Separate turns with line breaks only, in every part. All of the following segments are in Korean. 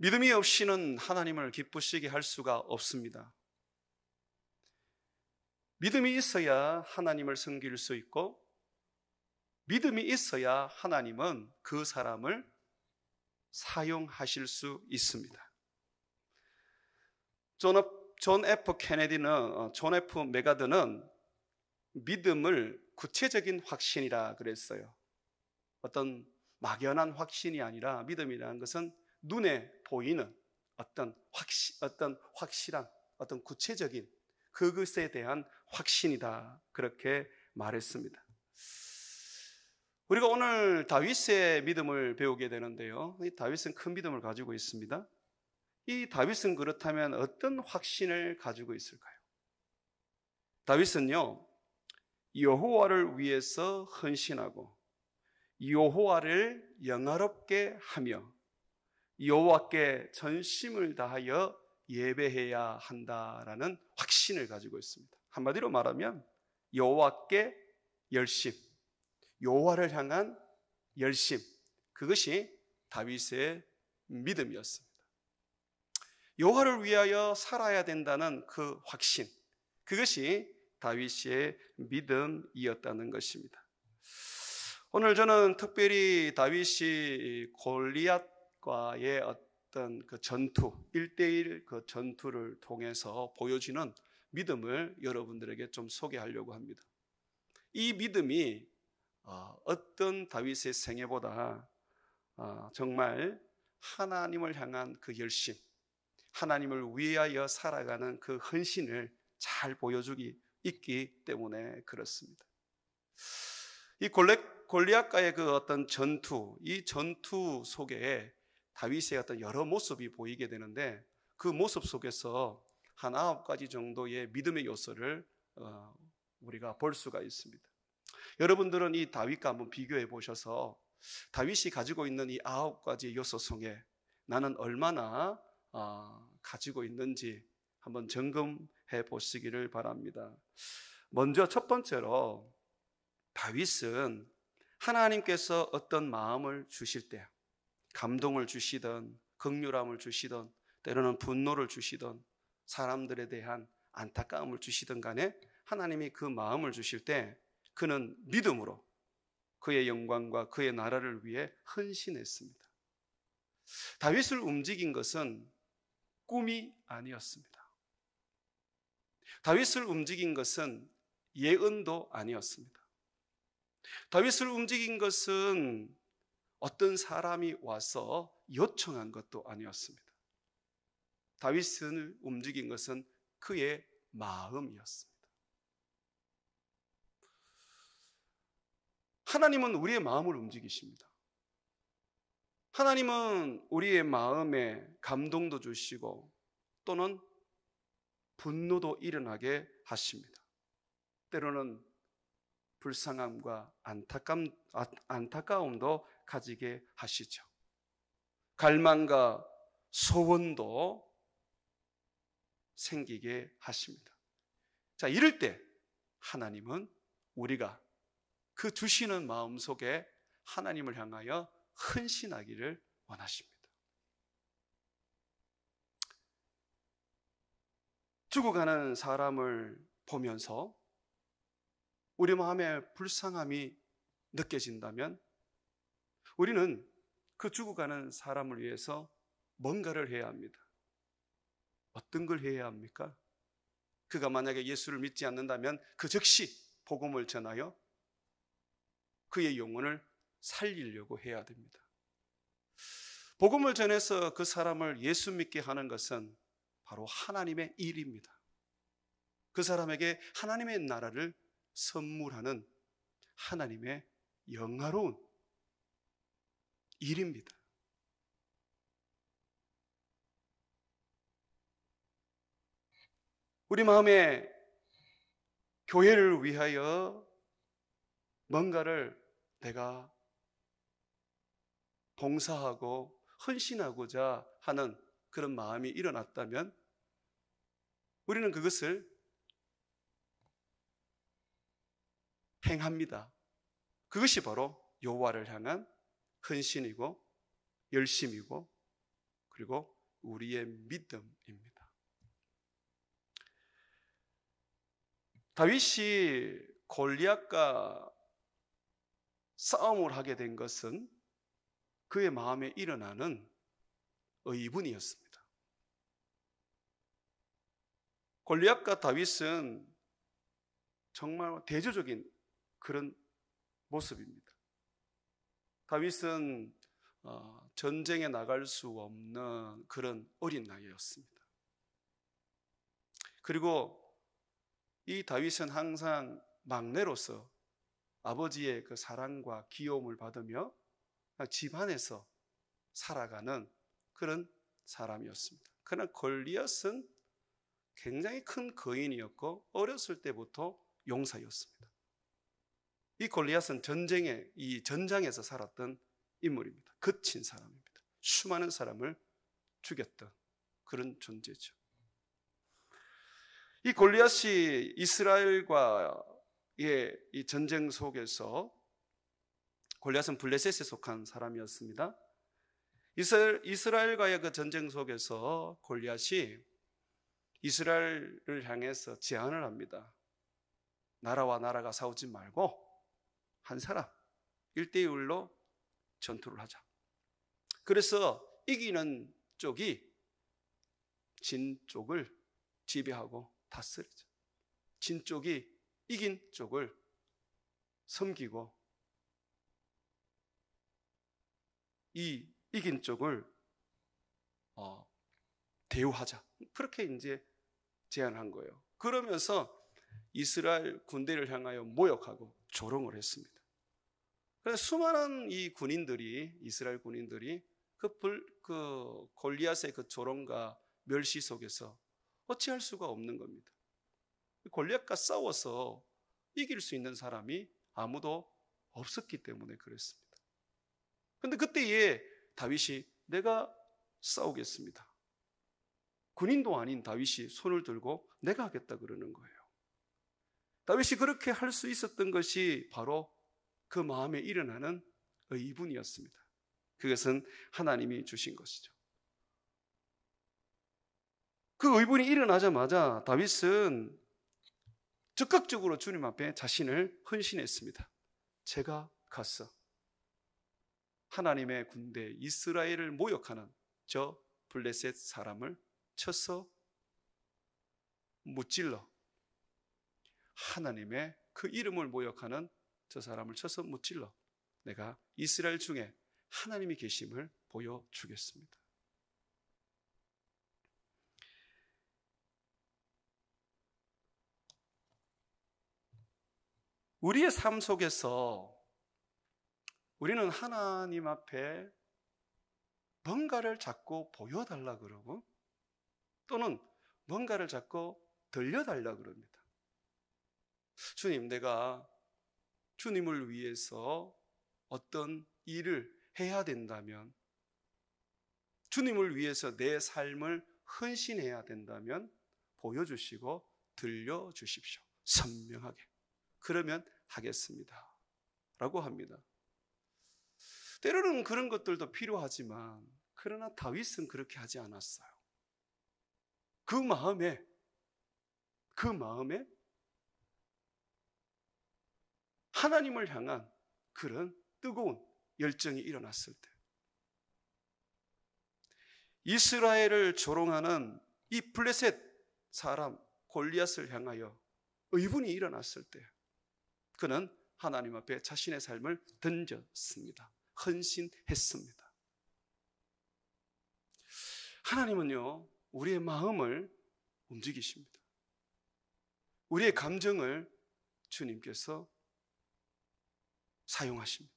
믿음이 없이는 하나님을 기쁘시게 할 수가 없습니다. 믿음이 있어야 하나님을 섬길 수 있고, 믿음이 있어야 하나님은 그 사람을 사용하실 수 있습니다. 존 F 메가드는 믿음을 구체적인 확신이라 그랬어요. 어떤 막연한 확신이 아니라 믿음이라는 것은 눈에 보이는 어떤 확실한 어떤 구체적인 그것에 대한 확신이다, 그렇게 말했습니다. 우리가 오늘 다윗의 믿음을 배우게 되는데요, 이 다윗은 큰 믿음을 가지고 있습니다. 이 다윗은 그렇다면 어떤 확신을 가지고 있을까요? 다윗은요, 여호와를 위해서 헌신하고 여호와를 영화롭게 하며 여호와께 전심을 다하여 예배해야 한다라는 확신을 가지고 있습니다. 한마디로 말하면 여호와께 열심, 여호와를 향한 열심, 그것이 다윗의 믿음이었습니다. 여호와를 위하여 살아야 된다는 그 확신, 그것이 다윗의 믿음이었다는 것입니다. 오늘 저는 특별히 다윗이 골리앗과의 어떤 그 전투, 1대1 그 전투를 통해서 보여지는 믿음을 여러분들에게 좀 소개하려고 합니다. 이 믿음이 어떤 다윗의 생애보다 정말 하나님을 향한 그 열심, 하나님을 위하여 살아가는 그 헌신을 잘 보여주기 있기 때문에 그렇습니다. 이 골리앗과의 그 어떤 전투, 이 전투 속에 다윗의 어떤 여러 모습이 보이게 되는데, 그 모습 속에서 한 9가지 정도의 믿음의 요소를 우리가 볼 수가 있습니다. 여러분들은 이 다윗과 한번 비교해 보셔서 다윗이 가지고 있는 이 9가지 요소 속에 나는 얼마나 가지고 있는지 한번 점검해 보시기를 바랍니다. 먼저 첫 번째로, 다윗은 하나님께서 어떤 마음을 주실 때, 감동을 주시든 긍휼함을 주시든 때로는 분노를 주시든 사람들에 대한 안타까움을 주시든 간에 하나님이 그 마음을 주실 때 그는 믿음으로 그의 영광과 그의 나라를 위해 헌신했습니다. 다윗을 움직인 것은 꿈이 아니었습니다. 다윗을 움직인 것은 예언도 아니었습니다. 다윗을 움직인 것은 어떤 사람이 와서 요청한 것도 아니었습니다. 다윗을 움직인 것은 그의 마음이었습니다. 하나님은 우리의 마음을 움직이십니다. 하나님은 우리의 마음에 감동도 주시고 또는 분노도 일어나게 하십니다. 때로는 불쌍함과 안타까움도 가지게 하시죠. 갈망과 소원도 생기게 하십니다. 자, 이럴 때 하나님은 우리가 그 주시는 마음 속에 하나님을 향하여 헌신하기를 원하십니다. 죽어가는 사람을 보면서 우리 마음에 불쌍함이 느껴진다면 우리는 그 죽어가는 사람을 위해서 뭔가를 해야 합니다. 어떤 걸 해야 합니까? 그가 만약에 예수를 믿지 않는다면 그 즉시 복음을 전하여 그의 영혼을 살리려고 해야 됩니다. 복음을 전해서 그 사람을 예수 믿게 하는 것은 바로 하나님의 일입니다. 그 사람에게 하나님의 나라를 선물하는 하나님의 영화로운 일입니다. 우리 마음에 교회를 위하여 뭔가를 내가 봉사하고 헌신하고자 하는 그런 마음이 일어났다면 우리는 그것을 행합니다. 그것이 바로 여호와를 향한 헌신이고 열심이고 그리고 우리의 믿음입니다. 다윗이 골리앗과 싸움을 하게 된 것은 그의 마음에 일어나는 의분이었습니다. 골리앗과 다윗은 정말 대조적인 그런 모습입니다. 다윗은 전쟁에 나갈 수 없는 그런 어린 나이였습니다. 그리고 이 다윗은 항상 막내로서 아버지의 그 사랑과 귀여움을 받으며 집안에서 살아가는 그런 사람이었습니다. 그러나 골리앗은 굉장히 큰 거인이었고 어렸을 때부터 용사였습니다. 이 골리앗은 이 전장에서 살았던 인물입니다. 거친 사람입니다. 수많은 사람을 죽였던 그런 존재죠. 이 골리앗이 이스라엘과의 이 전쟁 속에서, 골리앗은 블레셋에 속한 사람이었습니다. 이스라엘과의 그 전쟁 속에서 골리앗이 이스라엘을 향해서 제안을 합니다. 나라와 나라가 싸우지 말고 한 사람 1대1로 전투를 하자. 그래서 이기는 쪽이 진 쪽을 지배하고 다스리죠. 진 쪽이 이긴 쪽을 섬기고 이 이긴 쪽을 대우하자. 그렇게 이제 제안한 거예요. 그러면서 이스라엘 군대를 향하여 모욕하고 조롱을 했습니다. 그래서 수많은 이 군인들이, 이스라엘 군인들이 그 골리앗의 그 조롱과 멸시 속에서 어찌할 수가 없는 겁니다. 골리앗과 싸워서 이길 수 있는 사람이 아무도 없었기 때문에 그랬습니다. 그런데 그때에 다윗이 내가 싸우겠습니다. 군인도 아닌 다윗이 손을 들고 내가 하겠다 그러는 거예요. 다윗이 그렇게 할 수 있었던 것이 바로 그 마음에 일어나는 의분이었습니다. 그것은 하나님이 주신 것이죠. 그 의분이 일어나자마자 다윗은 적극적으로 주님 앞에 자신을 헌신했습니다. 제가 가서 하나님의 군대 이스라엘을 모욕하는 저 블레셋 사람을 쳐서 무찔러, 하나님의 그 이름을 모욕하는 저 사람을 쳐서 무찔러 내가 이스라엘 중에 하나님이 계심을 보여주겠습니다. 우리의 삶 속에서 우리는 하나님 앞에 뭔가를 자꾸 보여달라 그러고 또는 뭔가를 자꾸 들려달라 그럽니다. 주님, 내가 주님을 위해서 어떤 일을 해야 된다면, 주님을 위해서 내 삶을 헌신해야 된다면 보여주시고 들려주십시오. 선명하게. 그러면 하겠습니다. 라고 합니다. 때로는 그런 것들도 필요하지만 그러나 다윗은 그렇게 하지 않았어요. 그 마음에 하나님을 향한 그런 뜨거운 열정이 일어났을 때, 이스라엘을 조롱하는 이 블레셋 사람 골리앗을 향하여 의분이 일어났을 때 그는 하나님 앞에 자신의 삶을 던졌습니다. 헌신했습니다. 하나님은요, 우리의 마음을 움직이십니다. 우리의 감정을 주님께서 사용하십니다.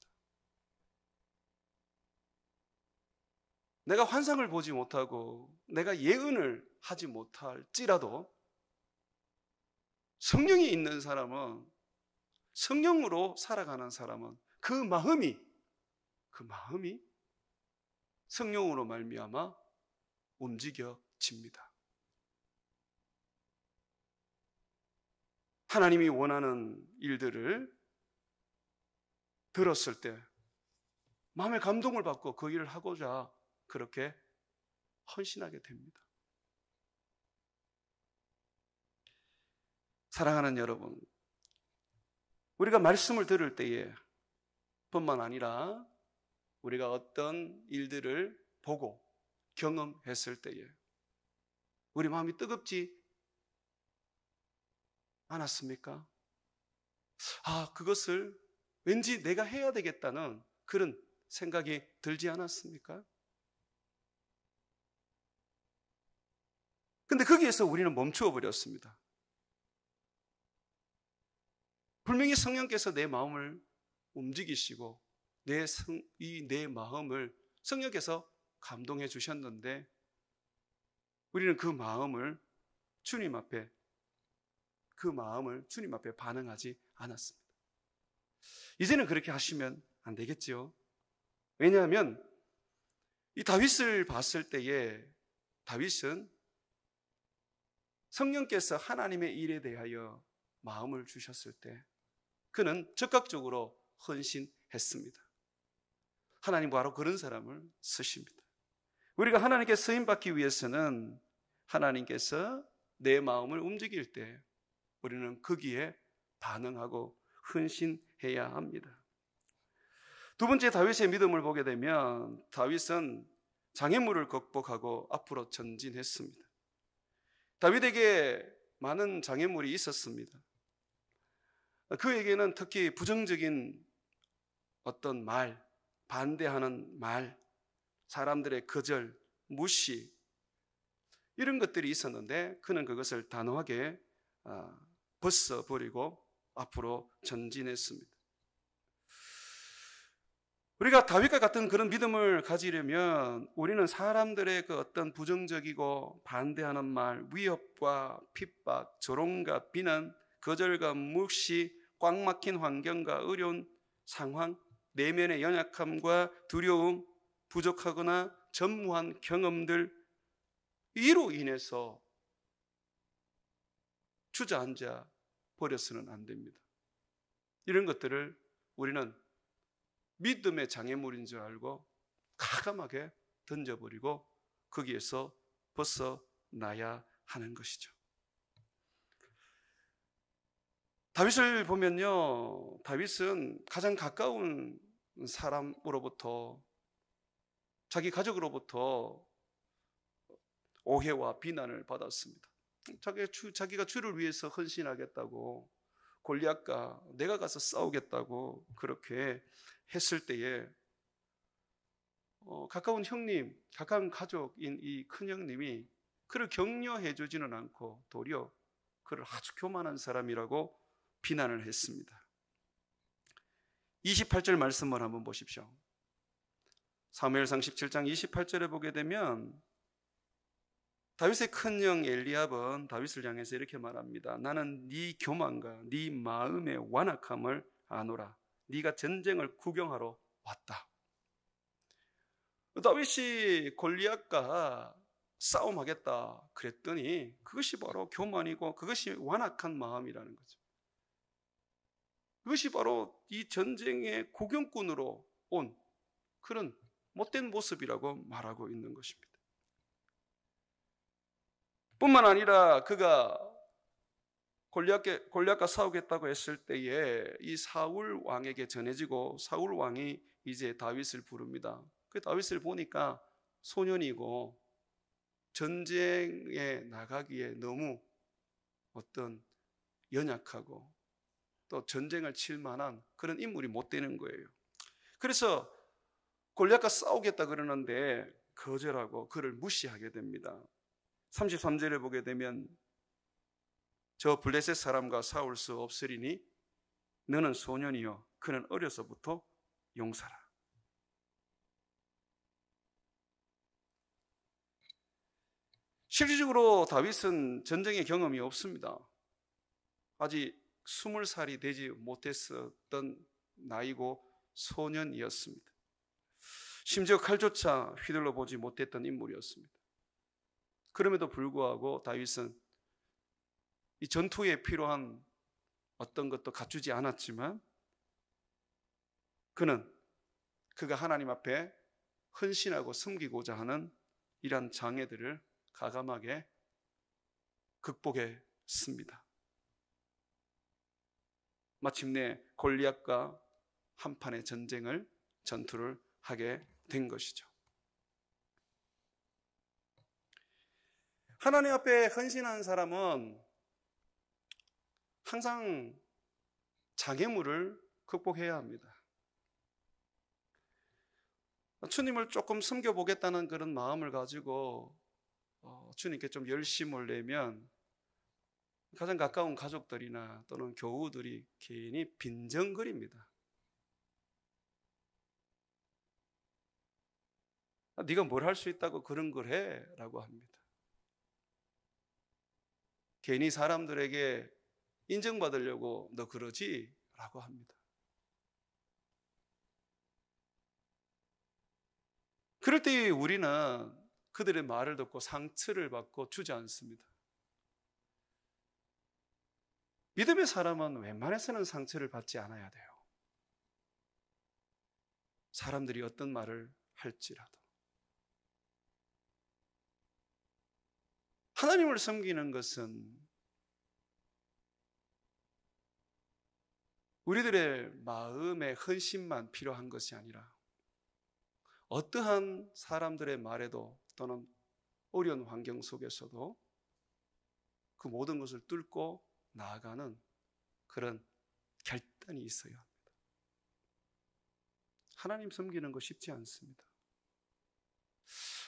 내가 환상을 보지 못하고 내가 예언을 하지 못할지라도 성령이 있는 사람은, 성령으로 살아가는 사람은 그 마음이 성령으로 말미암아 움직여집니다. 하나님이 원하는 일들을 들었을 때 마음의 감동을 받고 그 일을 하고자 그렇게 헌신하게 됩니다. 사랑하는 여러분, 우리가 말씀을 들을 때에 뿐만 아니라 우리가 어떤 일들을 보고 경험했을 때에 우리 마음이 뜨겁지 않았습니까? 그것을 왠지 내가 해야 되겠다는 그런 생각이 들지 않았습니까? 근데 거기에서 우리는 멈추어 버렸습니다. 분명히 성령께서 내 마음을 움직이시고 내 마음을 성령께서 감동해 주셨는데 우리는 그 마음을 주님 앞에 반응하지 않았습니다. 이제는 그렇게 하시면 안 되겠죠. 왜냐하면 이 다윗을 봤을 때에 다윗은 성령께서 하나님의 일에 대하여 마음을 주셨을 때 그는 적극적으로 헌신했습니다. 하나님 바로 그런 사람을 쓰십니다. 우리가 하나님께 쓰임받기 위해서는 하나님께서 내 마음을 움직일 때 우리는 거기에 반응하고 헌신해야 합니다. 두 번째 다윗의 믿음을 보게 되면 다윗은 장애물을 극복하고 앞으로 전진했습니다. 다윗에게 많은 장애물이 있었습니다. 그에게는 특히 부정적인 어떤 말, 반대하는 말, 사람들의 거절, 무시 이런 것들이 있었는데 그는 그것을 단호하게 벗어버리고 앞으로 전진했습니다. 우리가 다윗과 같은 그런 믿음을 가지려면 우리는 사람들의 그 어떤 부정적이고 반대하는 말, 위협과 핍박, 조롱과 비난, 거절과 무시, 꽉 막힌 환경과 어려운 상황, 내면의 연약함과 두려움, 부족하거나 전무한 경험들 이로 인해서 주저앉아 버려서는 안 됩니다. 이런 것들을 우리는 믿음의 장애물인 줄 알고 과감하게 던져버리고 거기에서 벗어나야 하는 것이죠. 다윗을 보면요, 다윗은 가장 가까운 사람으로부터 자기 가족으로부터 오해와 비난을 받았습니다. 자기가 주를 위해서 헌신하겠다고 골리앗과 내가 가서 싸우겠다고 그렇게 했을 때에 가까운 형님, 가까운 가족인 이 큰형님이 그를 격려해 주지는 않고 도리어 그를 아주 교만한 사람이라고 비난을 했습니다. 28절 말씀을 한번 보십시오. 사무엘상 17장 28절에 보게 되면 다윗의 큰형 엘리압은 다윗을 향해서 이렇게 말합니다. 나는 네 교만과 네 마음의 완악함을 아노라. 네가 전쟁을 구경하러 왔다. 다윗이 골리앗과 싸움하겠다 그랬더니 그것이 바로 교만이고 그것이 완악한 마음이라는 거죠. 그것이 바로 이 전쟁의 구경꾼으로 온 그런 못된 모습이라고 말하고 있는 것입니다. 뿐만 아니라 그가 골리앗과 싸우겠다고 했을 때에 이 사울 왕에게 전해지고 사울 왕이 이제 다윗을 부릅니다. 그 다윗을 보니까 소년이고 전쟁에 나가기에 너무 어떤 연약하고 또 전쟁을 칠 만한 그런 인물이 못 되는 거예요. 그래서 골리앗과 싸우겠다 그러는데 거절하고 그를 무시하게 됩니다. 33절에 보게 되면 저 블레셋 사람과 싸울 수 없으리니 너는 소년이요 그는 어려서부터 용사라. 실질적으로 다윗은 전쟁의 경험이 없습니다. 아직 20살이 되지 못했었던 나이고 소년이었습니다. 심지어 칼조차 휘둘러 보지 못했던 인물이었습니다. 그럼에도 불구하고 다윗은 이 전투에 필요한 어떤 것도 갖추지 않았지만 그가 하나님 앞에 헌신하고 섬기고자 하는 이러한 장애들을 과감하게 극복했습니다. 마침내 골리앗과 한판의 전투를 하게 된 것이죠. 하나님 앞에 헌신한 사람은 항상 장애물을 극복해야 합니다. 주님을 조금 섬겨보겠다는 그런 마음을 가지고 주님께 좀 열심을 내면 가장 가까운 가족들이나 또는 교우들이 괜히 빈정거립니다. 네가 뭘 할 수 있다고 그런 걸 해? 라고 합니다. 괜히 사람들에게 인정받으려고 너 그러지? 라고 합니다. 그럴 때 우리는 그들의 말을 듣고 상처를 받고 주저앉습니다. 믿음의 사람은 웬만해서는 상처를 받지 않아야 돼요. 사람들이 어떤 말을 할지라도. 하나님을 섬기는 것은 우리들의 마음의 헌신만 필요한 것이 아니라 어떠한 사람들의 말에도 또는 어려운 환경 속에서도 그 모든 것을 뚫고 나아가는 그런 결단이 있어야 합니다. 하나님 섬기는 거 쉽지 않습니다.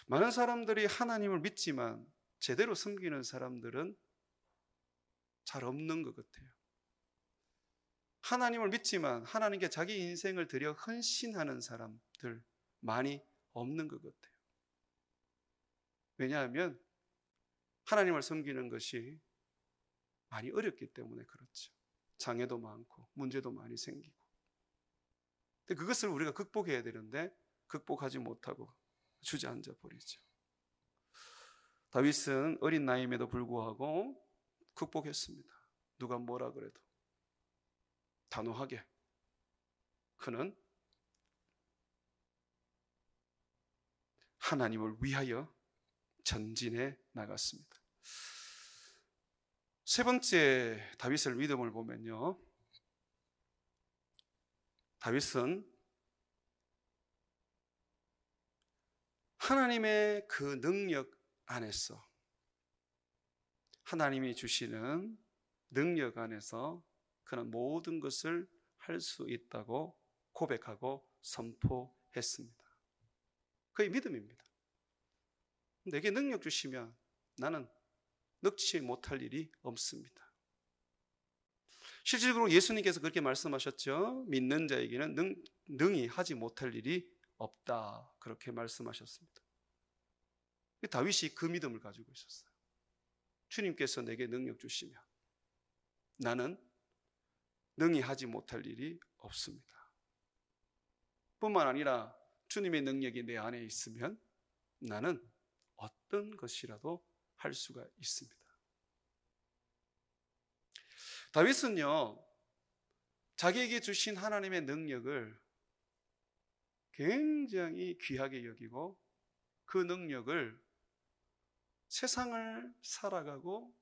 많은 사람들이 하나님을 믿지만 제대로 섬기는 사람들은 잘 없는 것 같아요. 하나님을 믿지만 하나님께 자기 인생을 들여 헌신하는 사람들 많이 없는 것 같아요. 왜냐하면 하나님을 섬기는 것이 많이 어렵기 때문에 그렇죠. 장애도 많고 문제도 많이 생기고. 근데 그것을 우리가 극복해야 되는데 극복하지 못하고 주저앉아 버리죠. 다윗은 어린 나이임에도 불구하고 극복했습니다. 누가 뭐라 그래도 단호하게 그는 하나님을 위하여 전진해 나갔습니다. 세 번째 다윗의 믿음을 보면요, 다윗은 하나님의 그 능력 안에서, 하나님이 주시는 능력 안에서 그는 모든 것을 할 수 있다고 고백하고 선포했습니다. 그의 믿음입니다. 내게 능력 주시면 나는 넉지 못할 일이 없습니다. 실질적으로 예수님께서 그렇게 말씀하셨죠. 믿는 자에게는 능히 하지 못할 일이 없다, 그렇게 말씀하셨습니다. 다윗이 그 믿음을 가지고 있었어요. 주님께서 내게 능력 주시면 나는 능히 하지 못할 일이 없습니다. 뿐만 아니라 주님의 능력이 내 안에 있으면 나는 어떤 것이라도 할 수가 있습니다. 다윗은요, 자기에게 주신 하나님의 능력을 굉장히 귀하게 여기고 그 능력을 세상을 살아가고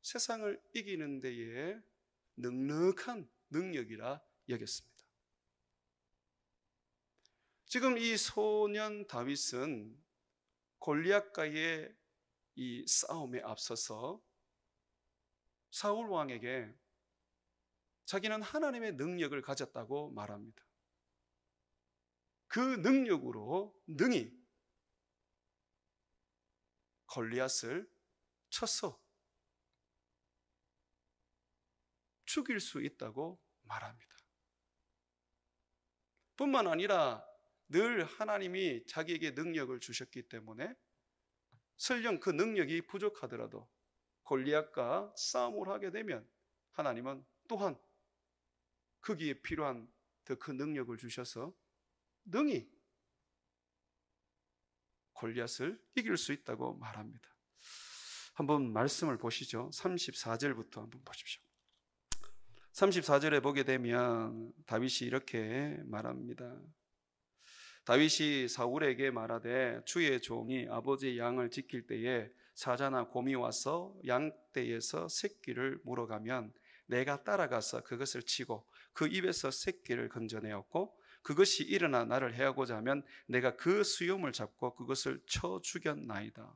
세상을 이기는 데에 넉넉한 능력이라 여겼습니다. 지금 이 소년 다윗은 골리앗과의 이 싸움에 앞서서 사울 왕에게 자기는 하나님의 능력을 가졌다고 말합니다. 그 능력으로 능히 골리앗을 쳐서 죽일 수 있다고 말합니다. 뿐만 아니라 늘 하나님이 자기에게 능력을 주셨기 때문에 설령 그 능력이 부족하더라도 골리앗과 싸움을 하게 되면 하나님은 또한 거기에 필요한 더 큰 능력을 주셔서 능히 골리앗을 이길 수 있다고 말합니다. 한번 말씀을 보시죠. 34절부터 한번 보십시오. 34절에 보게 되면 다윗이 이렇게 말합니다. 다윗이 사울에게 말하되 주의 종이 아버지의 양을 지킬 때에 사자나 곰이 와서 양떼에서 새끼를 물어가면 내가 따라가서 그것을 치고 그 입에서 새끼를 건져내었고 그것이 일어나 나를 해하고자 하면 내가 그 수염을 잡고 그것을 쳐 죽였나이다.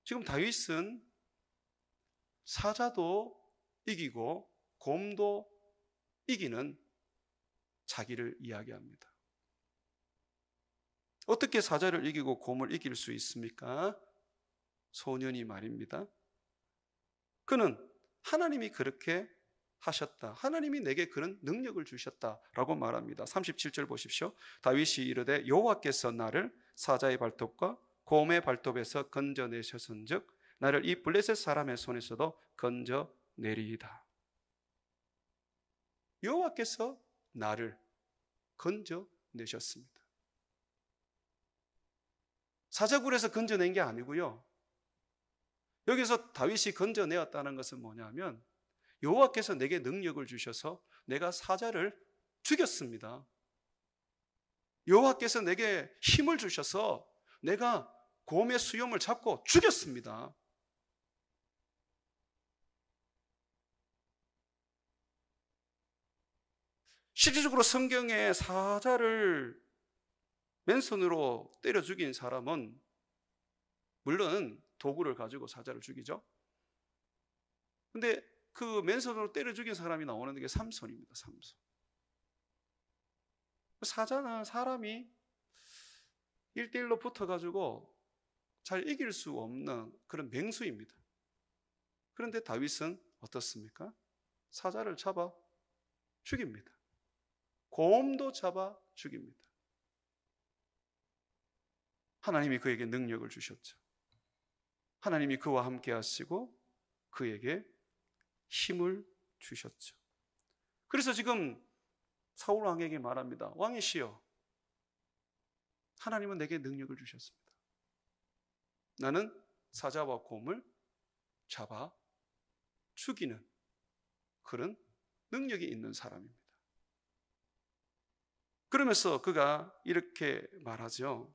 지금 다윗은 사자도 이기고 곰도 이기는 자기를 이야기합니다. 어떻게 사자를 이기고 곰을 이길 수 있습니까? 소년이 말입니다. 그는 하나님이 그렇게 하셨다. 하나님이 내게 그런 능력을 주셨다라고 말합니다. 37절 보십시오. 다윗이 이르되 여호와께서 나를 사자의 발톱과 곰의 발톱에서 건져내셨은즉 나를 이 블레셋 사람의 손에서도 건져내리이다. 여호와께서 나를 건져내셨습니다. 사자굴에서 건져낸 게 아니고요. 여기서 다윗이 건져내었다는 것은 뭐냐면 여호와께서 내게 능력을 주셔서 내가 사자를 죽였습니다. 여호와께서 내게 힘을 주셔서 내가 곰의 수염을 잡고 죽였습니다. 실질적으로 성경에 사자를 맨손으로 때려 죽인 사람은 물론 도구를 가지고 사자를 죽이죠. 근데 그 맨손으로 때려 죽인 사람이 나오는 게 삼손입니다. 삼손. 사자는 사람이 1대1로 붙어가지고 잘 이길 수 없는 그런 맹수입니다. 그런데 다윗은 어떻습니까? 사자를 잡아 죽입니다. 곰도 잡아 죽입니다. 하나님이 그에게 능력을 주셨죠. 하나님이 그와 함께 하시고 그에게 힘을 주셨죠. 그래서 지금 사울 왕에게 말합니다. 왕이시여, 하나님은 내게 능력을 주셨습니다. 나는 사자와 곰을 잡아 죽이는 그런 능력이 있는 사람입니다. 그러면서 그가 이렇게 말하죠.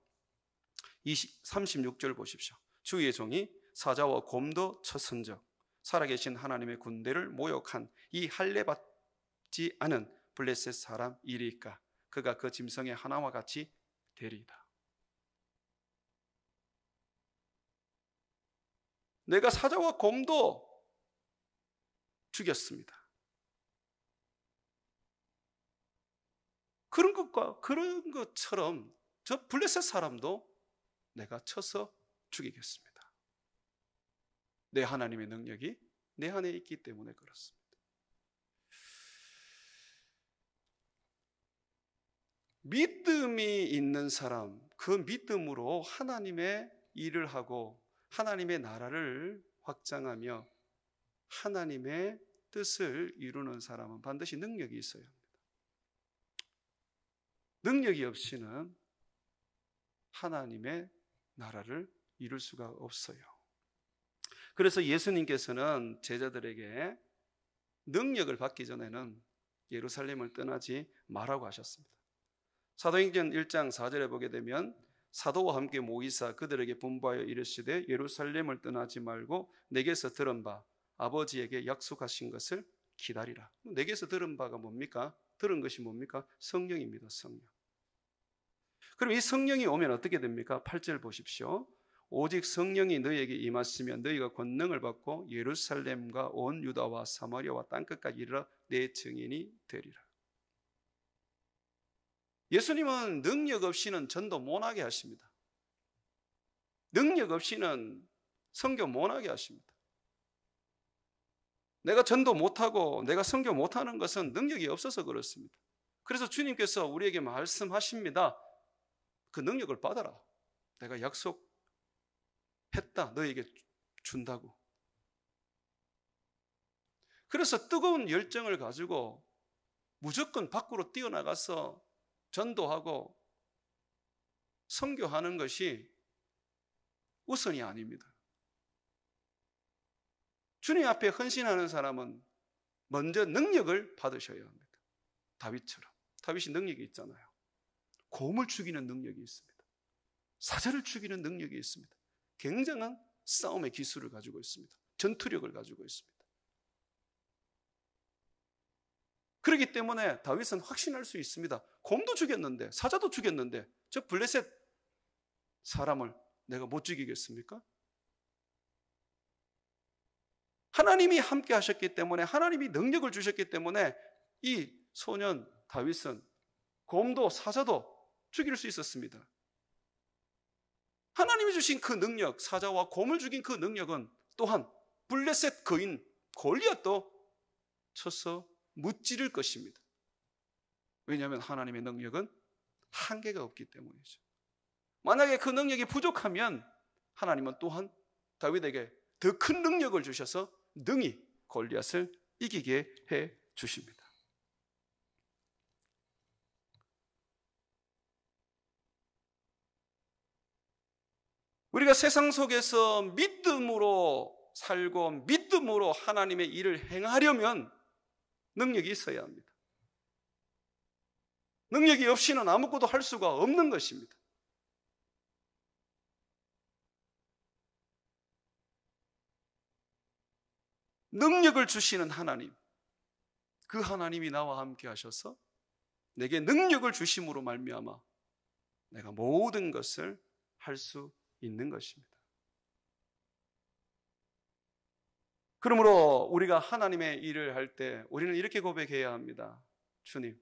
36절 보십시오. 주의 종이 사자와 곰도 쳤은즉 살아계신 하나님의 군대를 모욕한 이 할례받지 않은 블레셋 사람 이리까 그가 그 짐승의 하나와 같이 되리이다. 내가 사자와 곰도 죽였습니다. 그런 것처럼 저 블레셋 사람도 내가 쳐서 죽이겠습니다. 내 하나님의 능력이 내 안에 있기 때문에 그렇습니다. 믿음이 있는 사람, 그 믿음으로 하나님의 일을 하고 하나님의 나라를 확장하며 하나님의 뜻을 이루는 사람은 반드시 능력이 있어야 합니다. 능력이 없이는 하나님의 나라를 이룰 수가 없어요. 그래서 예수님께서는 제자들에게 능력을 받기 전에는 예루살렘을 떠나지 말라고 하셨습니다. 사도행전 1장 4절에 보게 되면 사도와 함께 모이사 그들에게 분부하여 이르시되 예루살렘을 떠나지 말고 내게서 들은 바 아버지에게 약속하신 것을 기다리라. 내게서 들은 바가 뭡니까? 들은 것이 뭡니까? 성령입니다. 성령. 그럼 이 성령이 오면 어떻게 됩니까? 8절 보십시오. 오직 성령이 너희에게 임하시면 너희가 권능을 받고 예루살렘과 온 유다와 사마리아와 땅끝까지 이르러 내 증인이 되리라. 예수님은 능력 없이는 전도 못하게 하십니다. 능력 없이는 선교 못하게 하십니다. 내가 전도 못하고 내가 선교 못하는 것은 능력이 없어서 그렇습니다. 그래서 주님께서 우리에게 말씀하십니다. 그 능력을 받아라. 내가 약속했다. 너에게 준다고. 그래서 뜨거운 열정을 가지고 무조건 밖으로 뛰어나가서 전도하고 선교하는 것이 우선이 아닙니다. 주님 앞에 헌신하는 사람은 먼저 능력을 받으셔야 합니다. 다윗처럼. 다윗이 능력이 있잖아요. 곰을 죽이는 능력이 있습니다. 사자를 죽이는 능력이 있습니다. 굉장한 싸움의 기술을 가지고 있습니다. 전투력을 가지고 있습니다. 그렇기 때문에 다윗은 확신할 수 있습니다. 곰도 죽였는데, 사자도 죽였는데 저 블레셋 사람을 내가 못 죽이겠습니까? 하나님이 함께 하셨기 때문에, 하나님이 능력을 주셨기 때문에 이 소년 다윗은 곰도 사자도 죽일 수 있었습니다. 하나님이 주신 그 능력, 사자와 곰을 죽인 그 능력은 또한 블레셋 거인 골리앗도 쳐서 무찌를 것입니다. 왜냐하면 하나님의 능력은 한계가 없기 때문이죠. 만약에 그 능력이 부족하면 하나님은 또한 다윗에게 더 큰 능력을 주셔서 능히 골리앗을 이기게 해 주십니다. 우리가 세상 속에서 믿음으로 살고 믿음으로 하나님의 일을 행하려면 능력이 있어야 합니다. 능력이 없이는 아무것도 할 수가 없는 것입니다. 능력을 주시는 하나님, 그 하나님이 나와 함께 하셔서 내게 능력을 주심으로 말미암아 내가 모든 것을 할 수 있는 것입니다. 그러므로 우리가 하나님의 일을 할 때 우리는 이렇게 고백해야 합니다. 주님,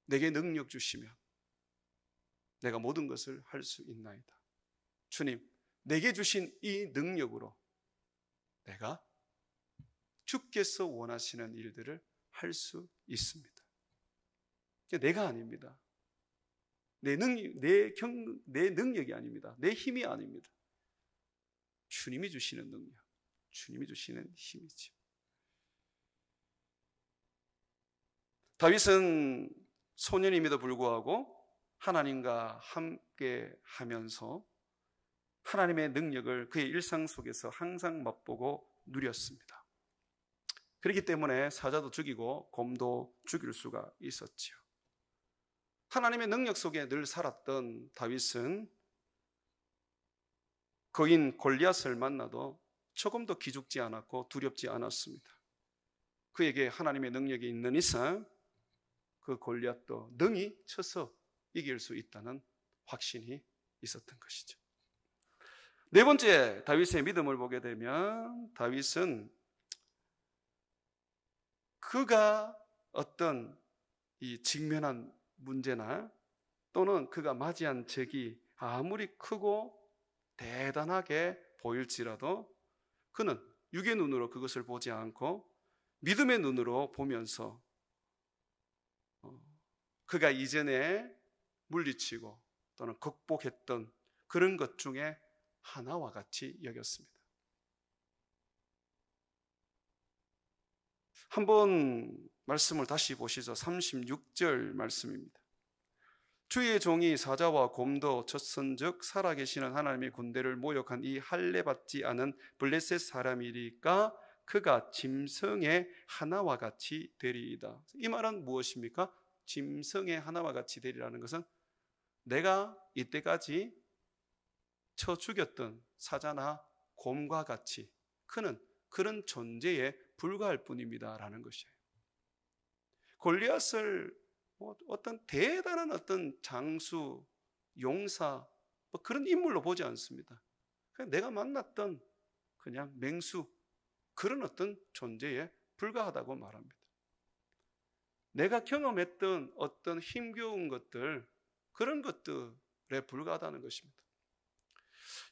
내게 능력 주시면 내가 모든 것을 할 수 있나이다. 주님, 내게 주신 이 능력으로 내가 주께서 원하시는 일들을 할 수 있습니다. 내가 아닙니다. 내 능력이 아닙니다. 내 힘이 아닙니다. 주님이 주시는 능력, 주님이 주시는 힘이죠. 다윗은 소년임에도 불구하고 하나님과 함께 하면서 하나님의 능력을 그의 일상 속에서 항상 맛보고 누렸습니다. 그렇기 때문에 사자도 죽이고 곰도 죽일 수가 있었지요. 하나님의 능력 속에 늘 살았던 다윗은 거인 골리앗을 만나도 조금도 기죽지 않았고 두렵지 않았습니다. 그에게 하나님의 능력이 있는 이상 그 골리앗도 능히 쳐서 이길 수 있다는 확신이 있었던 것이죠. 네 번째, 다윗의 믿음을 보게 되면 다윗은 그가 어떤 이 직면한 문제나 또는 그가 맞이한 적이 아무리 크고 대단하게 보일지라도 그는 육의 눈으로 그것을 보지 않고 믿음의 눈으로 보면서 그가 이전에 물리치고 또는 극복했던 그런 것 중에 하나와 같이 여겼습니다. 한번 말씀을 다시 보시죠. 36절 말씀입니다. 주의 종이 사자와 곰도 쳤은즉 살아계시는 하나님의 군대를 모욕한 이 할례받지 않은 블레셋 사람이리까 그가 짐승의 하나와 같이 되리이다. 이 말은 무엇입니까? 짐승의 하나와 같이 되리라는 것은 내가 이때까지 쳐 죽였던 사자나 곰과 같이 그는 그런 존재에 불과할 뿐입니다 라는 것이에요. 골리앗을 어떤 대단한 어떤 장수, 용사 그런 인물로 보지 않습니다. 그냥 내가 만났던 그냥 맹수 그런 어떤 존재에 불과하다고 말합니다. 내가 경험했던 어떤 힘겨운 것들 그런 것들에 불과하다는 것입니다.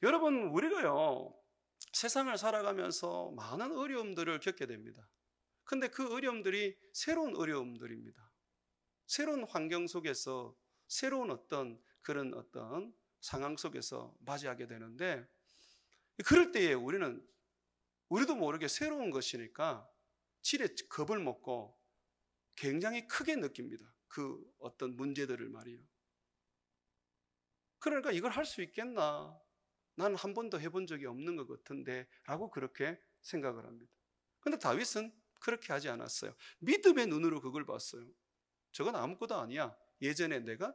여러분, 우리가요 세상을 살아가면서 많은 어려움들을 겪게 됩니다. 근데 그 어려움들이 새로운 어려움들입니다. 새로운 환경 속에서 새로운 어떤 그런 어떤 상황 속에서 맞이하게 되는데 그럴 때에 우리도 모르게 새로운 것이니까 지레 겁을 먹고 굉장히 크게 느낍니다. 그 어떤 문제들을 말이에요. 그러니까 이걸 할 수 있겠나? 난 한 번도 해본 적이 없는 것 같은데 라고 그렇게 생각을 합니다. 그런데 다윗은 그렇게 하지 않았어요. 믿음의 눈으로 그걸 봤어요. 저건 아무것도 아니야. 예전에 내가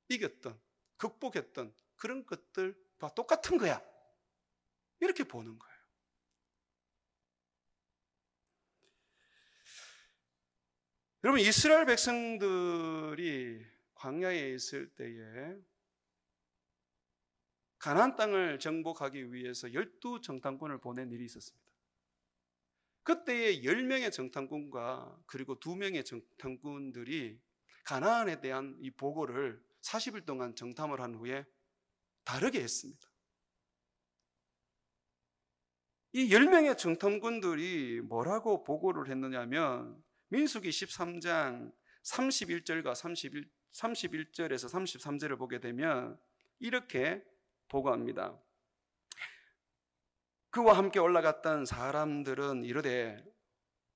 이겼던, 극복했던 그런 것들과 똑같은 거야. 이렇게 보는 거예요. 여러분, 이스라엘 백성들이 광야에 있을 때에 가나안 땅을 정복하기 위해서 12정탐꾼을 보낸 일이 있었습니다. 그때에 10명의 정탐꾼과 그리고 2명의 정탐꾼들이 가나안에 대한 이 보고를 40일 동안 정탐을 한 후에 다르게 했습니다. 이 10명의 정탐꾼들이 뭐라고 보고를 했느냐면 민수기 13장 31절과 31절에서 33절을 보게 되면 이렇게 보고합니다. 그와 함께 올라갔던 사람들은 이르되,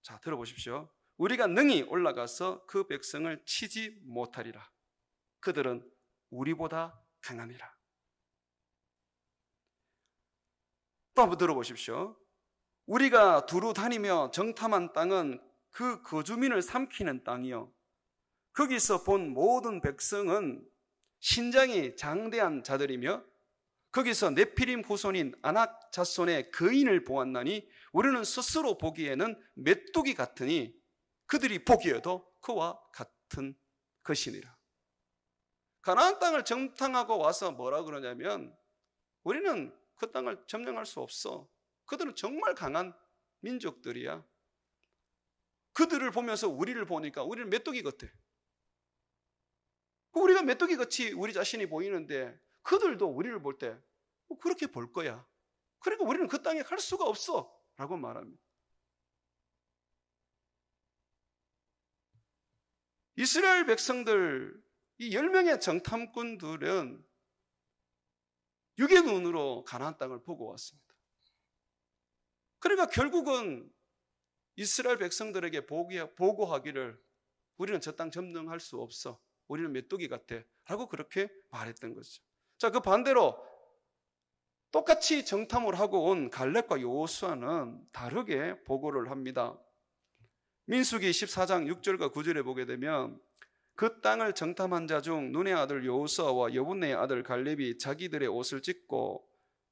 자, 들어보십시오. 우리가 능히 올라가서 그 백성을 치지 못하리라. 그들은 우리보다 강함이라. 또 한번 들어보십시오. 우리가 두루 다니며 정탐한 땅은 그 거주민을 삼키는 땅이요, 거기서 본 모든 백성은 신장이 장대한 자들이며 거기서 네피림 후손인 아낙 자손의 거인을 보았나니 우리는 스스로 보기에는 메뚜기 같으니 그들이 보기에도 그와 같은 것이니라. 가나안 땅을 정탐하고 와서 뭐라 그러냐면 우리는 그 땅을 점령할 수 없어. 그들은 정말 강한 민족들이야. 그들을 보면서 우리를 보니까 우리는 메뚜기 같아. 우리가 메뚜기 같이 우리 자신이 보이는데 그들도 우리를 볼 때 그렇게 볼 거야. 그러니까 우리는 그 땅에 갈 수가 없어 라고 말합니다. 이스라엘 백성들, 이 10명의 정탐꾼들은 육의 눈으로 가나안 땅을 보고 왔습니다. 그러니까 결국은 이스라엘 백성들에게 보고하기를 우리는 저 땅 점령할 수 없어. 우리는 메뚜기 같아 라고 그렇게 말했던 거죠. 자, 그 반대로 똑같이 정탐을 하고 온 갈렙과 여호수아는 다르게 보고를 합니다. 민수기 14장 6절과 9절에 보게 되면 그 땅을 정탐한 자 중 눈의 아들 여호수아와 여분네의 아들 갈렙이 자기들의 옷을 찢고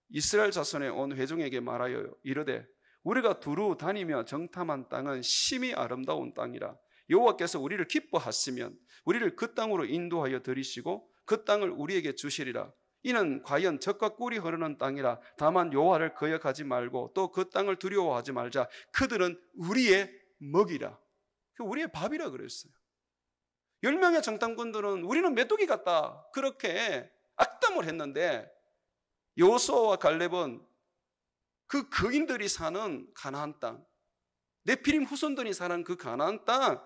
이스라엘 자손의 온 회중에게 말하여 이르되 우리가 두루 다니며 정탐한 땅은 심히 아름다운 땅이라. 여호와께서 우리를 기뻐하시면 우리를 그 땅으로 인도하여 들이시고 그 땅을 우리에게 주시리라. 이는 과연 젖과 꿀이 흐르는 땅이라. 다만 여호와를 거역하지 말고 또 그 땅을 두려워하지 말자. 그들은 우리의 먹이라. 우리의 밥이라 그랬어요. 10명의 정탐꾼들은 우리는 메뚜기 같다 그렇게 악담을 했는데 여호수아와 갈렙은 그 거인들이 사는 가나안 땅, 네피림 후손들이 사는 그 가나안 땅,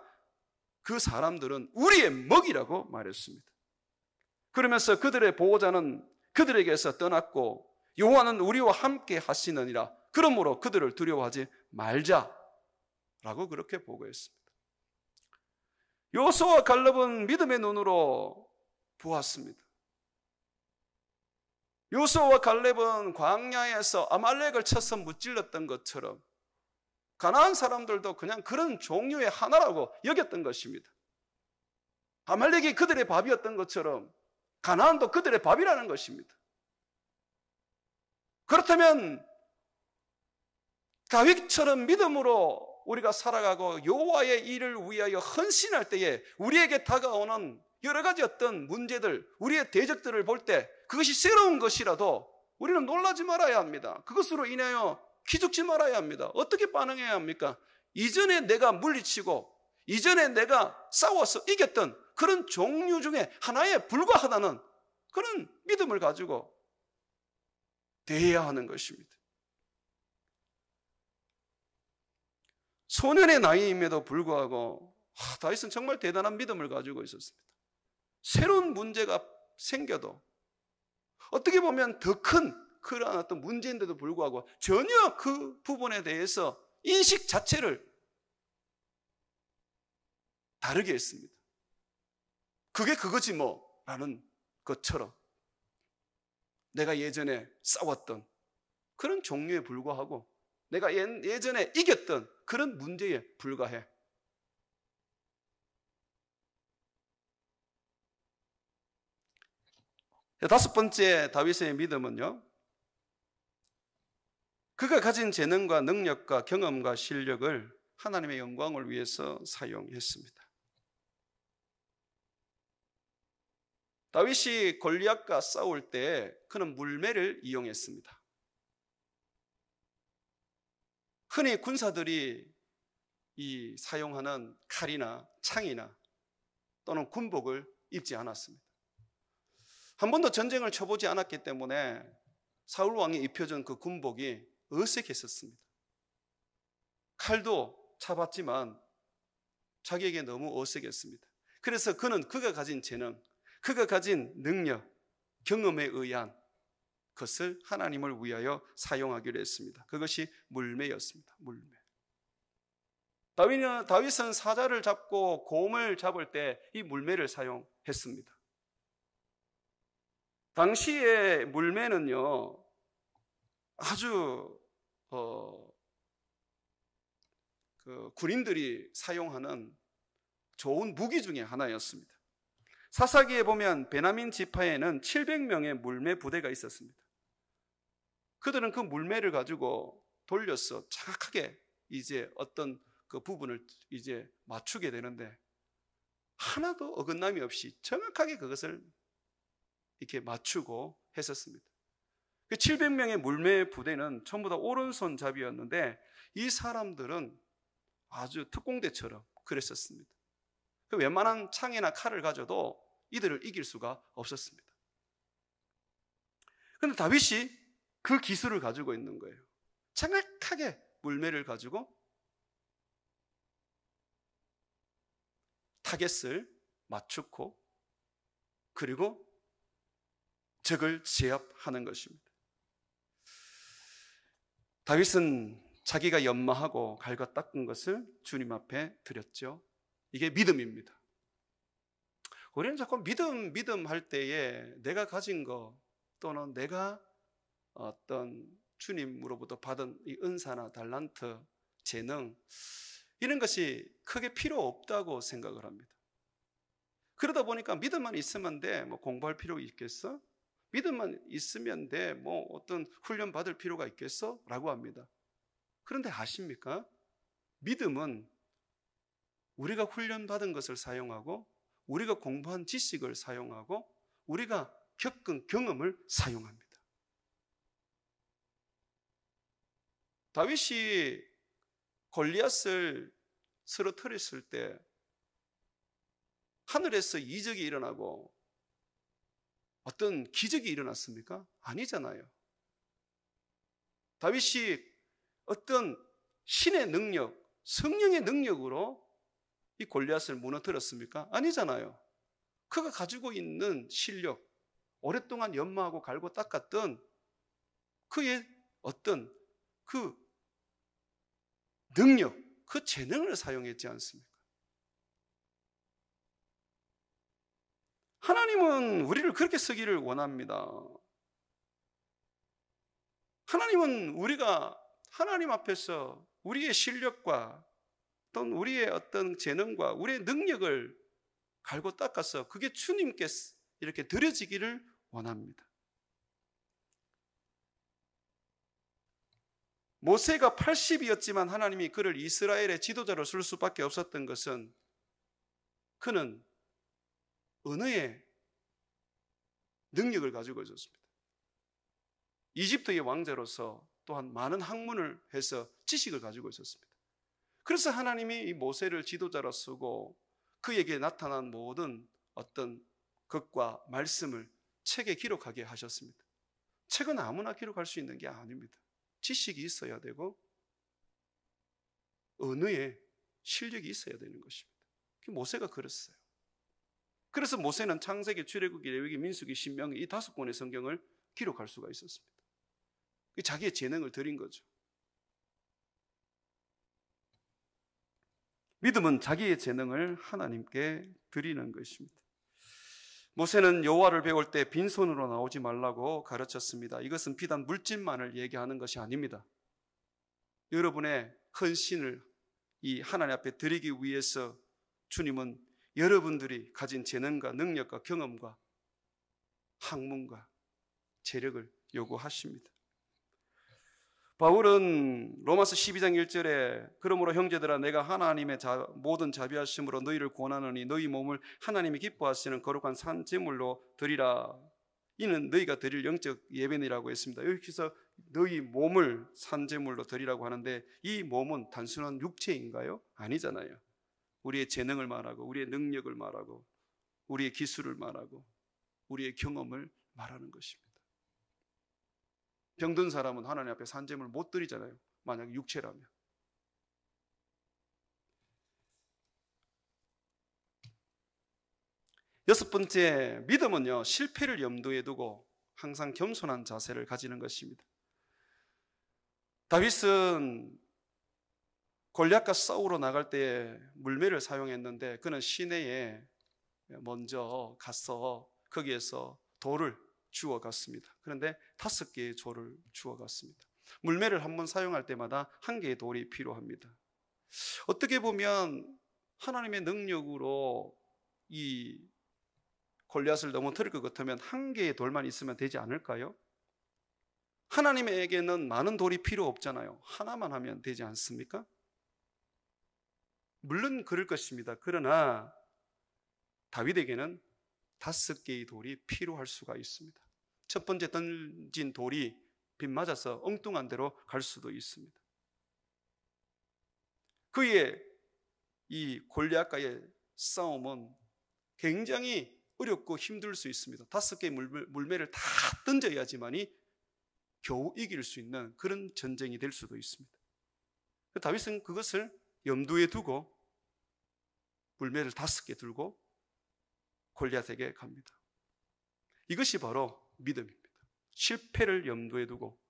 그 사람들은 우리의 먹이라고 말했습니다. 그러면서 그들의 보호자는 그들에게서 떠났고 여호와는 우리와 함께 하시느니라. 그러므로 그들을 두려워하지 말자라고 그렇게 보고했습니다. 여호수아와 갈렙은 믿음의 눈으로 보았습니다. 여호수아와 갈렙은 광야에서 아말렉을 쳐서 무찔렀던 것처럼 가나안 사람들도 그냥 그런 종류의 하나라고 여겼던 것입니다. 아말렉이 그들의 밥이었던 것처럼 가나안도 그들의 밥이라는 것입니다. 그렇다면 다윗처럼 믿음으로 우리가 살아가고 여호와의 일을 위하여 헌신할 때에 우리에게 다가오는 여러 가지 어떤 문제들, 우리의 대적들을 볼 때 그것이 새로운 것이라도 우리는 놀라지 말아야 합니다. 그것으로 인하여 기죽지 말아야 합니다. 어떻게 반응해야 합니까? 이전에 내가 물리치고 이전에 내가 싸워서 이겼던 그런 종류 중에 하나에 불과하다는 그런 믿음을 가지고 대해야 하는 것입니다. 소년의 나이임에도 불구하고 다윗은 정말 대단한 믿음을 가지고 있었습니다. 새로운 문제가 생겨도 어떻게 보면 더 큰 그런 어떤 문제인데도 불구하고 전혀 그 부분에 대해서 인식 자체를 다르게 했습니다. 그게 그거지 뭐 라는 것처럼 내가 예전에 싸웠던 그런 종류에 불과하고 내가 예전에 이겼던 그런 문제에 불과해. 다섯 번째 다윗의 믿음은요, 그가 가진 재능과 능력과 경험과 실력을 하나님의 영광을 위해서 사용했습니다. 다윗이 골리앗과 싸울 때 그는 물매를 이용했습니다. 흔히 군사들이 사용하는 칼이나 창이나 또는 군복을 입지 않았습니다. 한 번도 전쟁을 쳐보지 않았기 때문에 사울 왕이 입혀준 그 군복이 어색했었습니다. 칼도 차봤지만 자기에게 너무 어색했습니다. 그래서 그는 그가 가진 재능, 그가 가진 능력, 경험에 의한 것을 하나님을 위하여 사용하기로 했습니다. 그것이 물매였습니다. 물매. 다윗은 사자를 잡고 곰을 잡을 때 이 물매를 사용했습니다. 당시의 물매는요, 아주 군인들이 사용하는 좋은 무기 중에 하나였습니다. 사사기에 보면 베냐민 지파에는 700명의 물매 부대가 있었습니다. 그들은 그 물매를 가지고 돌려서 정확하게 이제 어떤 그 부분을 이제 맞추게 되는데 하나도 어긋남이 없이 정확하게 그것을 이렇게 맞추고 했었습니다. 그 700명의 물매 부대는 전부 다 오른손잡이였는데 이 사람들은 아주 특공대처럼 그랬었습니다. 그 웬만한 창이나 칼을 가져도 이들을 이길 수가 없었습니다. 그런데 다윗이 그 기술을 가지고 있는 거예요. 정확하게 물매를 가지고 타겟을 맞추고 그리고 적을 제압하는 것입니다. 다윗은 자기가 연마하고 갈고 닦은 것을 주님 앞에 드렸죠. 이게 믿음입니다. 우리는 자꾸 믿음 할 때에 내가 가진 거 또는 내가 어떤 주님으로부터 받은 이 은사나 달란트, 재능 이런 것이 크게 필요 없다고 생각을 합니다. 그러다 보니까 믿음만 있으면 돼. 뭐 공부할 필요 있겠어? 믿음만 있으면 돼. 뭐 어떤 훈련 받을 필요가 있겠어? 라고 합니다. 그런데 아십니까? 믿음은 우리가 훈련 받은 것을 사용하고 우리가 공부한 지식을 사용하고 우리가 겪은 경험을 사용합니다. 다윗이 골리앗을 쓰러뜨렸을 때 하늘에서 이적이 일어나고 어떤 기적이 일어났습니까? 아니잖아요. 다윗이 어떤 신의 능력, 성령의 능력으로 이 골리앗을 무너뜨렸습니까? 아니잖아요. 그가 가지고 있는 실력, 오랫동안 연마하고 갈고 닦았던 그의 어떤 그 능력, 그 재능을 사용했지 않습니까? 하나님은 우리를 그렇게 쓰기를 원합니다. 하나님은 우리가 하나님 앞에서 우리의 실력과 또는 우리의 어떤 재능과 우리의 능력을 갈고 닦아서 그게 주님께 이렇게 드려지기를 원합니다. 모세가 80이었지만 하나님이 그를 이스라엘의 지도자로 쓸 수밖에 없었던 것은 그는 언어의 능력을 가지고 있었습니다. 이집트의 왕자로서 또한 많은 학문을 해서 지식을 가지고 있었습니다. 그래서 하나님이 이 모세를 지도자로 쓰고 그에게 나타난 모든 어떤 것과 말씀을 책에 기록하게 하셨습니다. 책은 아무나 기록할 수 있는 게 아닙니다. 지식이 있어야 되고 언어의 실력이 있어야 되는 것입니다. 모세가 그랬어요. 그래서 모세는 창세기, 출애굽기, 레위기, 민수기, 신명기 이 5권의 성경을 기록할 수가 있었습니다. 자기의 재능을 드린 거죠. 믿음은 자기의 재능을 하나님께 드리는 것입니다. 모세는 여호와를 배울 때 빈손으로 나오지 말라고 가르쳤습니다. 이것은 비단 물질만을 얘기하는 것이 아닙니다. 여러분의 헌신을 이 하나님 앞에 드리기 위해서 주님은 여러분들이 가진 재능과 능력과 경험과 학문과 재력을 요구하십니다. 바울은 로마서 12장 1절에 그러므로 형제들아 내가 하나님의 모든 자비하심으로 너희를 권하노니 너희 몸을 하나님이 기뻐하시는 거룩한 산 제물로 드리라. 이는 너희가 드릴 영적 예배니라고 했습니다. 여기서 너희 몸을 산 제물로 드리라고 하는데 이 몸은 단순한 육체인가요? 아니잖아요. 우리의 재능을 말하고 우리의 능력을 말하고 우리의 기술을 말하고 우리의 경험을 말하는 것입니다. 병든 사람은 하나님 앞에 산제물 못 드리잖아요. 만약 육체라면. 여섯 번째, 믿음은요, 실패를 염두에 두고 항상 겸손한 자세를 가지는 것입니다. 다윗은 골리앗과 싸우러 나갈 때 물매를 사용했는데 그는 시내에 먼저 가서 거기에서 돌을 주워 갔습니다. 그런데 5개의 돌을 주워 갔습니다. 물매를 한번 사용할 때마다 1개의 돌이 필요합니다. 어떻게 보면 하나님의 능력으로 이 골리앗을 넘어뜨릴 것 같으면 1개의 돌만 있으면 되지 않을까요? 하나님에게는 많은 돌이 필요 없잖아요. 하나만 하면 되지 않습니까? 물론 그럴 것입니다. 그러나 다윗에게는 5개의 돌이 필요할 수가 있습니다. 첫 번째 던진 돌이 빗 맞아서 엉뚱한 데로 갈 수도 있습니다. 그의 이 골리앗과의 싸움은 굉장히 어렵고 힘들 수 있습니다. 5개의 물매를 다 던져야지만이 겨우 이길 수 있는 그런 전쟁이 될 수도 있습니다. 다윗은 그것을 염두에 두고 물매를 5개 들고 골리앗에게 갑니다. 이것이 바로 믿음입니다. 실패를 염두에 두고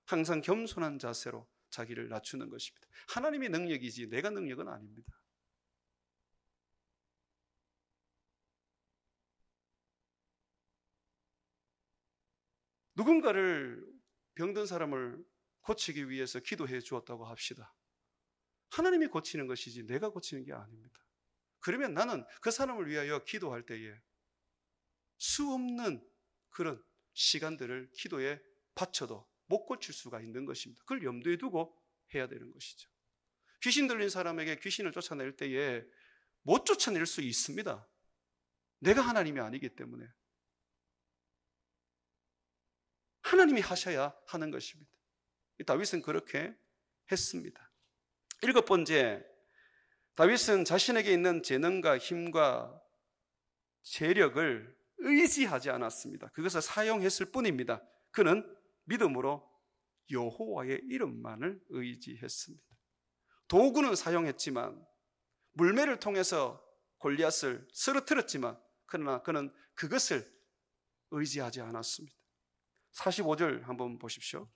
항상 겸손한 자세로 자기를 낮추는 것입니다. 하나님의 능력이지 내가 능력은 아닙니다. 누군가를 병든 사람을 고치기 위해서 기도해 주었다고 합시다. 하나님이 고치는 것이지 내가 고치는 게 아닙니다. 그러면 나는 그 사람을 위하여 기도할 때에 수 없는 그런 시간들을 기도에 바쳐도 못 고칠 수가 있는 것입니다. 그걸 염두에 두고 해야 되는 것이죠. 귀신 들린 사람에게 귀신을 쫓아낼 때에 못 쫓아낼 수 있습니다. 내가 하나님이 아니기 때문에. 하나님이 하셔야 하는 것입니다. 다윗은 그렇게 했습니다. 7번째, 다윗은 자신에게 있는 재능과 힘과 재력을 의지하지 않았습니다. 그것을 사용했을 뿐입니다. 그는 믿음으로 여호와의 이름만을 의지했습니다. 도구는 사용했지만 물매를 통해서 골리앗을 쓰러뜨렸지만 그러나 그는 그것을 의지하지 않았습니다. 45절 한번 보십시오.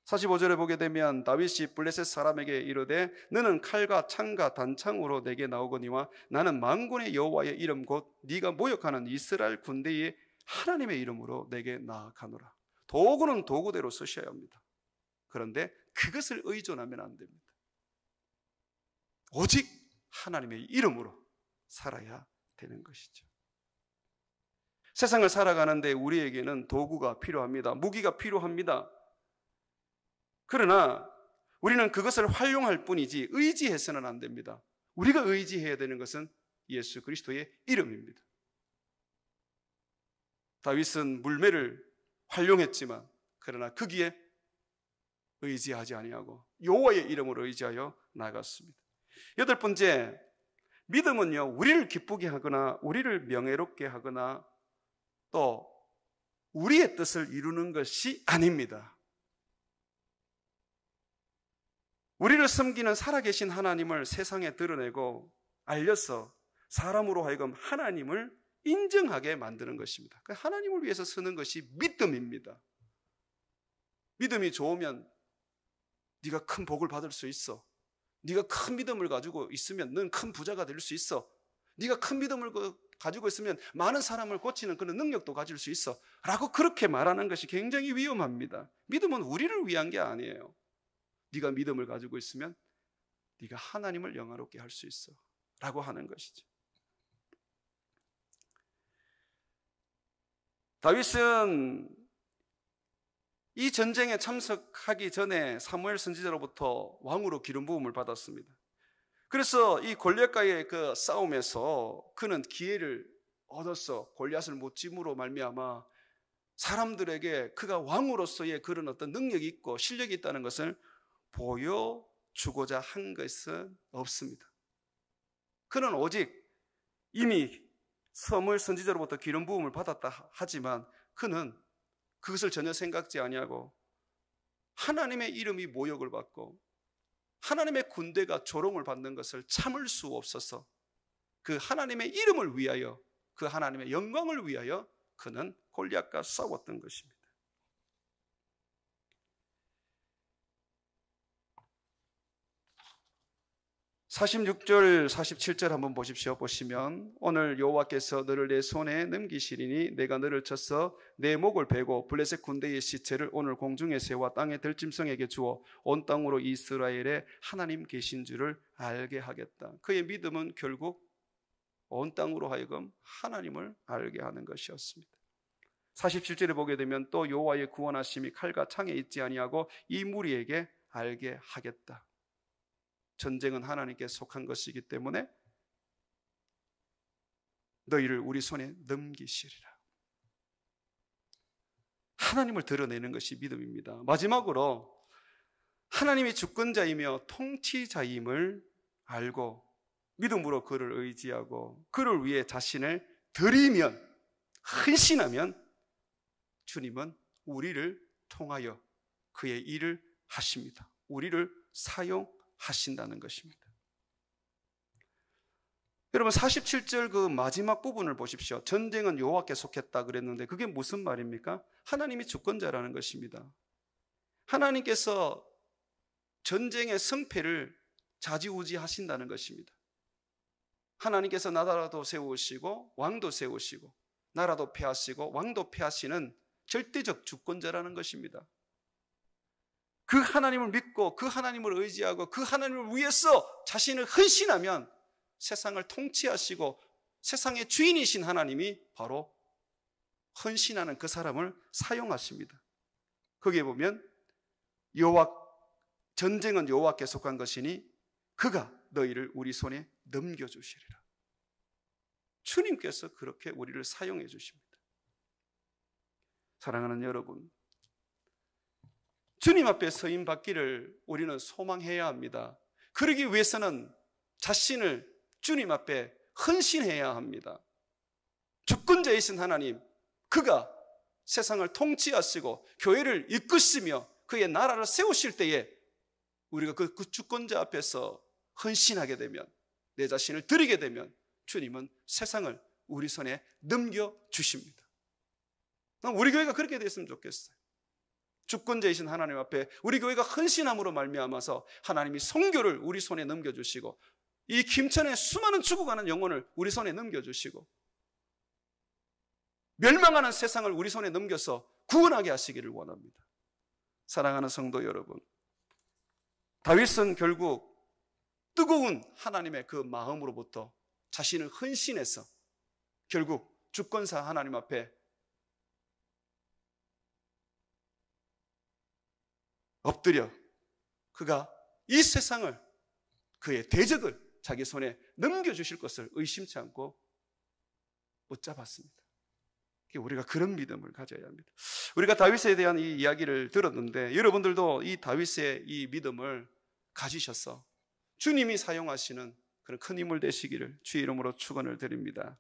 45절에 보게 되면 다윗이 블레셋 사람에게 이르되 너는 칼과 창과 단창으로 내게 나오거니와 나는 만군의 여호와의 이름 곧 네가 모욕하는 이스라엘 군대의 하나님의 이름으로 내게 나아가노라. 도구는 도구대로 쓰셔야 합니다. 그런데 그것을 의존하면 안 됩니다. 오직 하나님의 이름으로 살아야 되는 것이죠. 세상을 살아가는데 우리에게는 도구가 필요합니다. 무기가 필요합니다. 그러나 우리는 그것을 활용할 뿐이지 의지해서는 안 됩니다. 우리가 의지해야 되는 것은 예수 그리스도의 이름입니다. 다윗은 물매를 활용했지만 그러나 거기에 의지하지 아니하고 여호와의 이름으로 의지하여 나갔습니다. 8번째, 믿음은요, 우리를 기쁘게 하거나 우리를 명예롭게 하거나 또 우리의 뜻을 이루는 것이 아닙니다. 우리를 섬기는 살아계신 하나님을 세상에 드러내고 알려서 사람으로 하여금 하나님을 인정하게 만드는 것입니다. 하나님을 위해서 쓰는 것이 믿음입니다. 믿음이 좋으면 네가 큰 복을 받을 수 있어. 네가 큰 믿음을 가지고 있으면 넌 큰 부자가 될 수 있어. 네가 큰 믿음을 가지고 있으면 많은 사람을 고치는 그런 능력도 가질 수 있어 라고 그렇게 말하는 것이 굉장히 위험합니다. 믿음은 우리를 위한 게 아니에요. 네가 믿음을 가지고 있으면 네가 하나님을 영화롭게 할 수 있어 라고 하는 것이죠. 다윗은 이 전쟁에 참석하기 전에 사무엘 선지자로부터 왕으로 기름 부음을 받았습니다. 그래서 이 골리앗과의 그 싸움에서 그는 기회를 얻었어. 골리앗을 못 짐으로 말미암아 사람들에게 그가 왕으로서의 그런 어떤 능력이 있고 실력이 있다는 것을 보여주고자 한 것은 없습니다. 그는 오직 이미 사무엘 선지자로부터 기름 부음을 받았다 하지만 그는 그것을 전혀 생각지 아니하고 하나님의 이름이 모욕을 받고 하나님의 군대가 조롱을 받는 것을 참을 수 없어서 그 하나님의 이름을 위하여 그 하나님의 영광을 위하여 그는 골리앗과 싸웠던 것입니다. 46절 47절 한번 보십시오. 보시면 오늘 여호와께서 너를 내 손에 넘기시리니 내가 너를 쳐서 내 목을 베고 블레셋 군대의 시체를 오늘 공중에 세워 땅의 들짐승에게 주어 온 땅으로 이스라엘에 하나님 계신 줄을 알게 하겠다. 그의 믿음은 결국 온 땅으로 하여금 하나님을 알게 하는 것이었습니다. 47절에 보게 되면 또 여호와의 구원하심이 칼과 창에 있지 아니하고 이 무리에게 알게 하겠다. 전쟁은 하나님께 속한 것이기 때문에 너희를 우리 손에 넘기시리라. 하나님을 드러내는 것이 믿음입니다. 마지막으로 하나님이 주권자이며 통치자임을 알고 믿음으로 그를 의지하고 그를 위해 자신을 드리면, 헌신하면 주님은 우리를 통하여 그의 일을 하십니다. 우리를 사용하신다는 것입니다. 여러분 47절 그 마지막 부분을 보십시오. 전쟁은 여호와께 속했다 그랬는데 그게 무슨 말입니까? 하나님이 주권자라는 것입니다. 하나님께서 전쟁의 승패를 좌지우지하신다는 것입니다. 하나님께서 나라도 세우시고 왕도 세우시고 나라도 폐하시고 왕도 폐하시는 절대적 주권자라는 것입니다. 그 하나님을 믿고 그 하나님을 의지하고 그 하나님을 위해서 자신을 헌신하면 세상을 통치하시고 세상의 주인이신 하나님이 바로 헌신하는 그 사람을 사용하십니다. 거기에 보면 전쟁은 여호와께 속한 것이니 그가 너희를 우리 손에 넘겨주시리라. 주님께서 그렇게 우리를 사용해 주십니다. 사랑하는 여러분, 주님 앞에 서임 받기를 우리는 소망해야 합니다. 그러기 위해서는 자신을 주님 앞에 헌신해야 합니다. 주권자이신 하나님, 그가 세상을 통치하시고 교회를 이끄시며 그의 나라를 세우실 때에 우리가 그 주권자 앞에서 헌신하게 되면, 내 자신을 드리게 되면 주님은 세상을 우리 손에 넘겨주십니다. 우리 교회가 그렇게 됐으면 좋겠어요. 주권자이신 하나님 앞에 우리 교회가 헌신함으로 말미암아서 하나님이 선교를 우리 손에 넘겨주시고 이 김천의 수많은 죽어가는 영혼을 우리 손에 넘겨주시고 멸망하는 세상을 우리 손에 넘겨서 구원하게 하시기를 원합니다. 사랑하는 성도 여러분, 다윗은 결국 뜨거운 하나님의 그 마음으로부터 자신을 헌신해서 결국 주권사 하나님 앞에 엎드려 그가 이 세상을, 그의 대적을 자기 손에 넘겨주실 것을 의심치 않고 붙잡았습니다. 우리가 그런 믿음을 가져야 합니다. 우리가 다윗에 대한 이 이야기를 들었는데 여러분들도 이 다윗의 이 믿음을 가지셔서 주님이 사용하시는 그런 큰 인물 되시기를 주의 이름으로 축원을 드립니다.